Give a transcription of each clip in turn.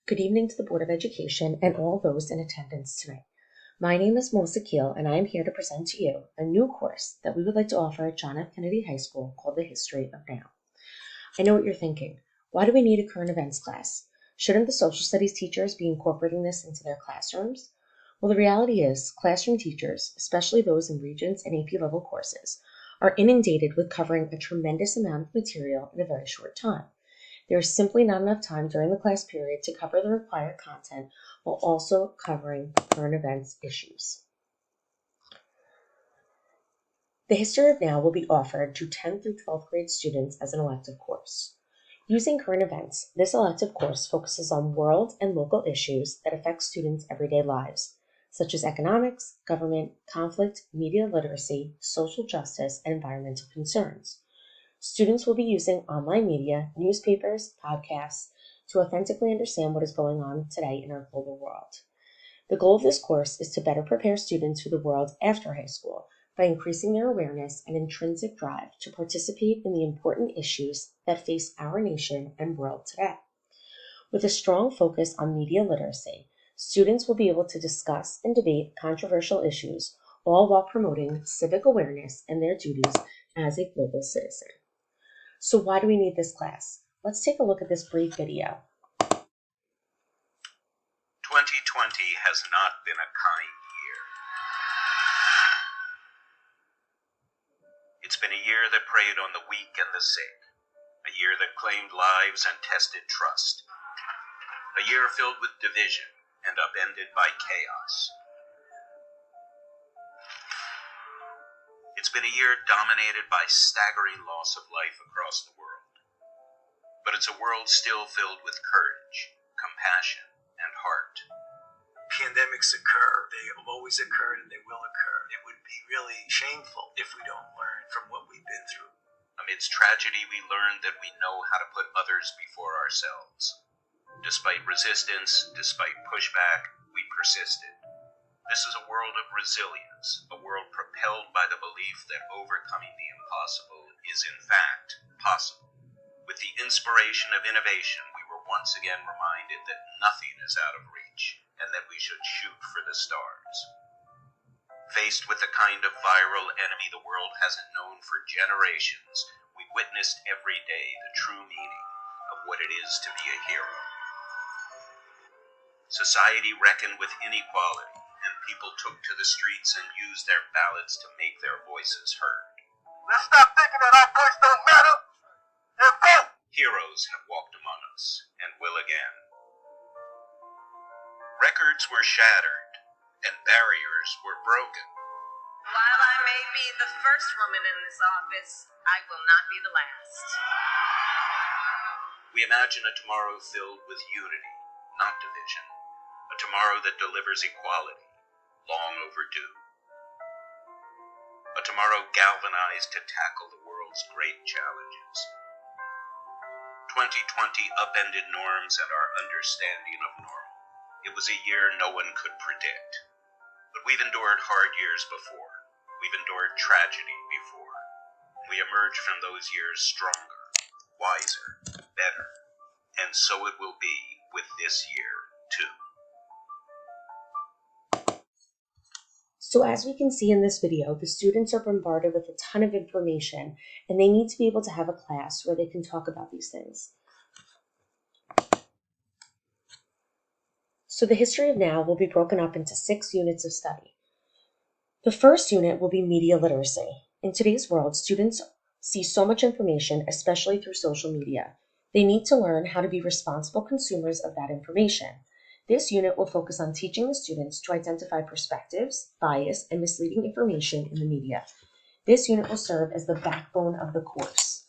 Good evening to the Board of Education and all those in attendance tonight. My name is Melissa Keel, and I am here to present to you a new course that we would like to offer at John F. Kennedy High School called The History of Now. I know what you're thinking. Why do we need a current events class? Shouldn't the social studies teachers be incorporating this into their classrooms? Well, the reality is, classroom teachers, especially those in Regents and AP level courses, are inundated with covering a tremendous amount of material in a very short time. There is simply not enough time during the class period to cover the required content while also covering current events issues. The History of Now will be offered to 10th through 12th grade students as an elective course. Using current events, this elective course focuses on world and local issues that affect students' everyday lives, such as economics, government, conflict, media literacy, social justice, and environmental concerns. Students will be using online media, newspapers, podcasts to authentically understand what is going on today in our global world. The goal of this course is to better prepare students for the world after high school by increasing their awareness and intrinsic drive to participate in the important issues that face our nation and world today. With a strong focus on media literacy, students will be able to discuss and debate controversial issues, all while promoting civic awareness and their duties as a global citizen. So why do we need this class? Let's take a look at this brief video. 2020 has not been a kind year. It's been a year that preyed on the weak and the sick, a year that claimed lives and tested trust, a year filled with division and upended by chaos. It's been a year dominated by staggering loss of life across the world. But it's a world still filled with courage, compassion, and heart. Pandemics occur. They have always occurred and they will occur. It would be really shameful if we don't learn from what we've been through. Amidst tragedy, we learned that we know how to put others before ourselves. Despite resistance, despite pushback, we persisted. This is a world of resilience, a world propelled by the belief that overcoming the impossible is in fact possible. With the inspiration of innovation, we were once again reminded that nothing is out of reach and that we should shoot for the stars. Faced with the kind of viral enemy the world hasn't known for generations, we witnessed every day the true meaning of what it is to be a hero. Society reckoned with inequality, and people took to the streets and used their ballots to make their voices heard. Let's stop thinking that our voice don't matter and vote! Heroes have walked among us and will again. Records were shattered and barriers were broken. While I may be the first woman in this office, I will not be the last. We imagine a tomorrow filled with unity, not division. A tomorrow that delivers equality, long overdue. A tomorrow galvanized to tackle the world's great challenges. 2020 upended norms and our understanding of normal. It was a year no one could predict. But we've endured hard years before. We've endured tragedy before. We emerged from those years stronger, wiser, better. And so it will be with this year, too. So as we can see in this video, the students are bombarded with a ton of information, and they need to be able to have a class where they can talk about these things. So the History of Now will be broken up into 6 units of study. The first unit will be media literacy. In today's world, students see so much information, especially through social media. They need to learn how to be responsible consumers of that information. This unit will focus on teaching the students to identify perspectives, bias, and misleading information in the media. This unit will serve as the backbone of the course.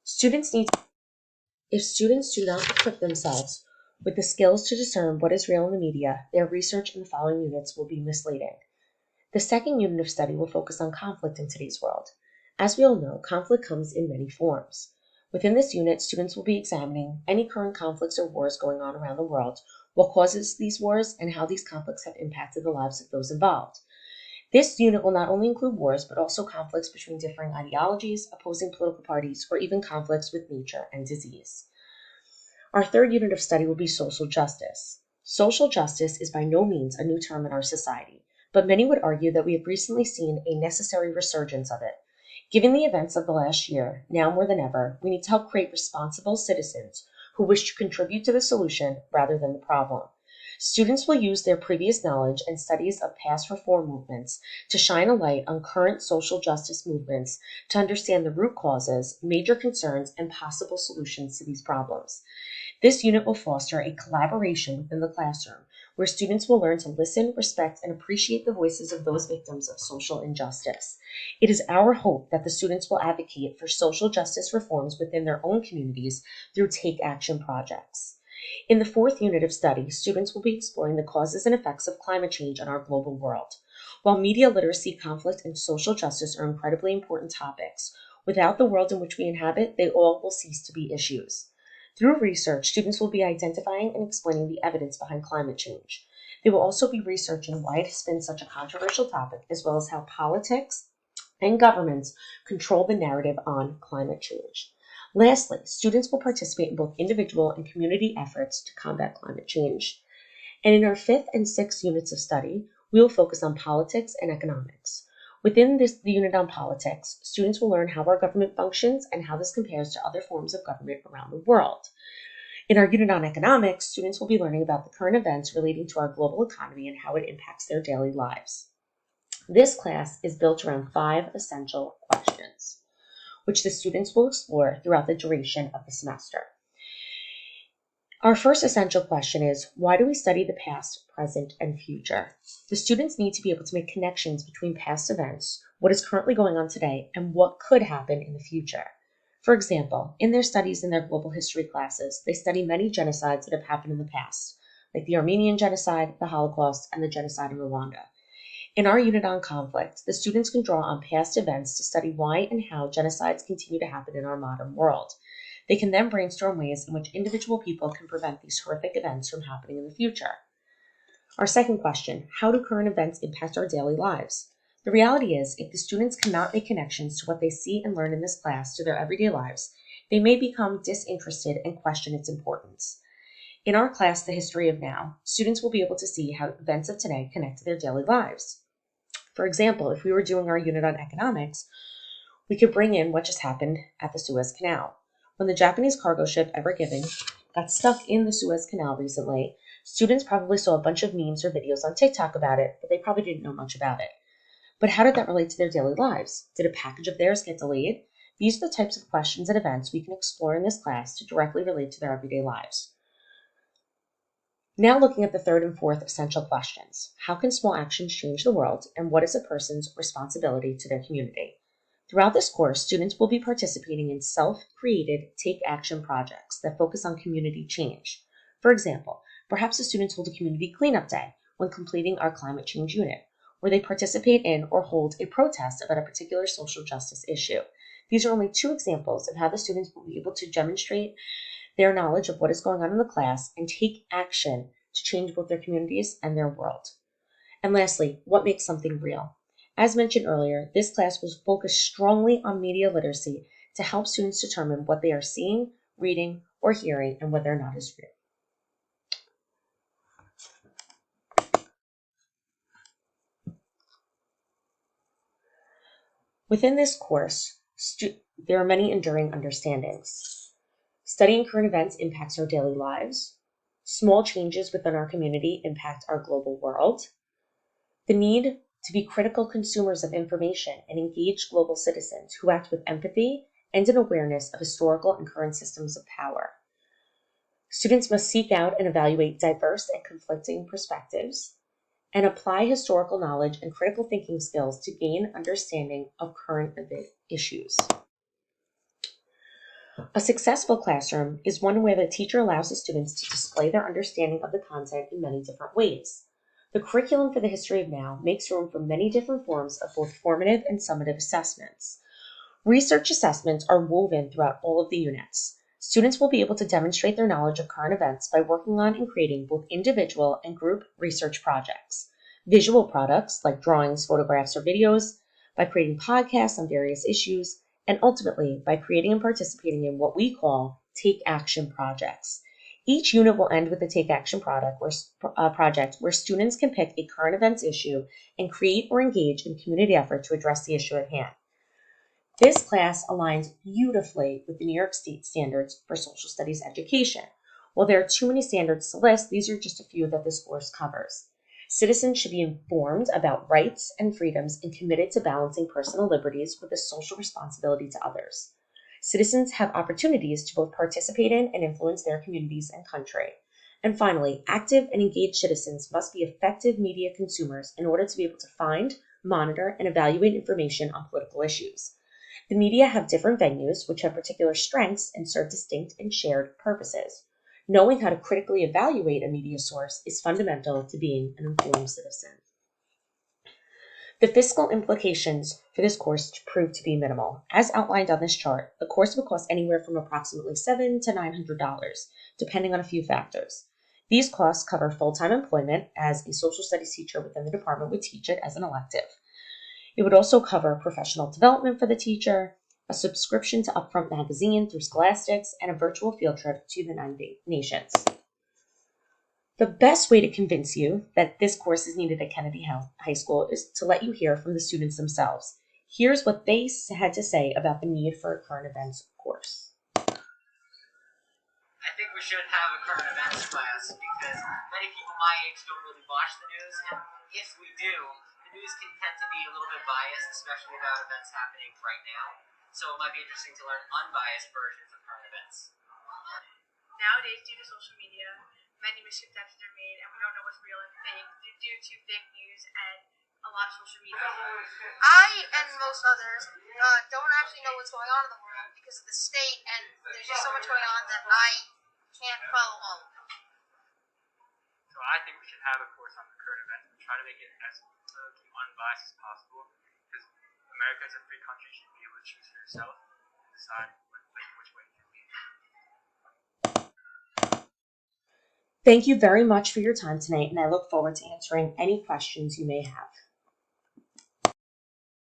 If students do not equip themselves with the skills to discern what is real in the media, their research in the following units will be misleading. The second unit of study will focus on conflict in today's world. As we all know, conflict comes in many forms. Within this unit, students will be examining any current conflicts or wars going on around the world, what causes these wars, and how these conflicts have impacted the lives of those involved. This unit will not only include wars, but also conflicts between differing ideologies, opposing political parties, or even conflicts with nature and disease. Our third unit of study will be social justice. Social justice is by no means a new term in our society, but many would argue that we have recently seen a necessary resurgence of it. Given the events of the last year, now more than ever, we need to help create responsible citizens who wish to contribute to the solution rather than the problem. Students will use their previous knowledge and studies of past reform movements to shine a light on current social justice movements to understand the root causes, major concerns, and possible solutions to these problems. This unit will foster a collaboration within the classroom, where students will learn to listen, respect, and appreciate the voices of those victims of social injustice. It is our hope that the students will advocate for social justice reforms within their own communities through Take Action projects. In the fourth unit of study, students will be exploring the causes and effects of climate change on our global world. While media literacy, conflict, and social justice are incredibly important topics, without the world in which we inhabit, they all will cease to be issues. Through research, students will be identifying and explaining the evidence behind climate change. They will also be researching why it has been such a controversial topic, as well as how politics and governments control the narrative on climate change. Lastly, students will participate in both individual and community efforts to combat climate change. And in our fifth and sixth units of study, we will focus on politics and economics. Within the unit on politics, students will learn how our government functions and how this compares to other forms of government around the world. In our unit on economics, students will be learning about the current events relating to our global economy and how it impacts their daily lives. This class is built around 5 essential questions, which the students will explore throughout the duration of the semester. Our first essential question is, why do we study the past, present, and future? The students need to be able to make connections between past events, what is currently going on today, and what could happen in the future. For example, in their studies in their global history classes, they study many genocides that have happened in the past, like the Armenian genocide, the Holocaust, and the genocide in Rwanda. In our unit on conflict, the students can draw on past events to study why and how genocides continue to happen in our modern world. They can then brainstorm ways in which individual people can prevent these horrific events from happening in the future. Our second question, how do current events impact our daily lives? The reality is, if the students cannot make connections to what they see and learn in this class to their everyday lives, they may become disinterested and question its importance. In our class, The History of Now, students will be able to see how events of today connect to their daily lives. For example, if we were doing our unit on economics, we could bring in what just happened at the Suez Canal. When the Japanese cargo ship Ever Given got stuck in the Suez Canal recently, students probably saw a bunch of memes or videos on TikTok about it, but they probably didn't know much about it. But how did that relate to their daily lives? Did a package of theirs get delayed? These are the types of questions and events we can explore in this class to directly relate to their everyday lives. Now looking at the third and fourth essential questions. How can small actions change the world, and what is a person's responsibility to their community? Throughout this course, students will be participating in self-created Take Action projects that focus on community change. For example, perhaps the students hold a community cleanup day when completing our climate change unit, where they participate in or hold a protest about a particular social justice issue. These are only 2 examples of how the students will be able to demonstrate their knowledge of what is going on in the class and take action to change both their communities and their world. And lastly, what makes something real? As mentioned earlier, this class will focus strongly on media literacy to help students determine what they are seeing, reading, or hearing, and whether or not is real. Within this course, there are many enduring understandings. Studying current events impacts our daily lives. Small changes within our community impact our global world. The need to be critical consumers of information and engaged global citizens who act with empathy and an awareness of historical and current systems of power. Students must seek out and evaluate diverse and conflicting perspectives and apply historical knowledge and critical thinking skills to gain understanding of current issues. A successful classroom is one where the teacher allows the students to display their understanding of the content in many different ways. The curriculum for the History of Now makes room for many different forms of both formative and summative assessments. Research assessments are woven throughout all of the units. Students will be able to demonstrate their knowledge of current events by working on and creating both individual and group research projects. Visual products like drawings, photographs, or videos, by creating podcasts on various issues, and ultimately by creating and participating in what we call Take Action projects. Each unit will end with a Take Action project where students can pick a current events issue and create or engage in community effort to address the issue at hand. This class aligns beautifully with the New York State standards for social studies education. While there are too many standards to list, these are just a few that this course covers. Citizens should be informed about rights and freedoms and committed to balancing personal liberties with a social responsibility to others. Citizens have opportunities to both participate in and influence their communities and country. And finally, active and engaged citizens must be effective media consumers in order to be able to find, monitor, and evaluate information on political issues. The media have different venues which have particular strengths and serve distinct and shared purposes. Knowing how to critically evaluate a media source is fundamental to being an informed citizen. The fiscal implications for this course prove to be minimal. As outlined on this chart, the course would cost anywhere from approximately $700 to $900, depending on a few factors. These costs cover full-time employment, as a social studies teacher within the department would teach it as an elective. It would also cover professional development for the teacher, a subscription to Upfront magazine through Scholastics, and a virtual field trip to the 9 nations. The best way to convince you that this course is needed at Kennedy High School is to let you hear from the students themselves. Here's what they had to say about the need for a current events course. I think we should have a current events class because many people my age don't really watch the news, and if we do, the news can tend to be a little bit biased, especially about events happening right now. So it might be interesting to learn unbiased versions of current events. Nowadays, due to social media, many misconceptions are made, and we don't know what's real and fake due to fake news and a lot of social media. I and most others don't actually know what's going on in the world because of the state, and there's just so much going on that I can't follow all of it. So I think we should have a course on the current events and try to make it as unbiased as possible, because America is a free country. You should be able to choose for yourself and decide which way you lean. Thank you very much for your time tonight, and I look forward to answering any questions you may have.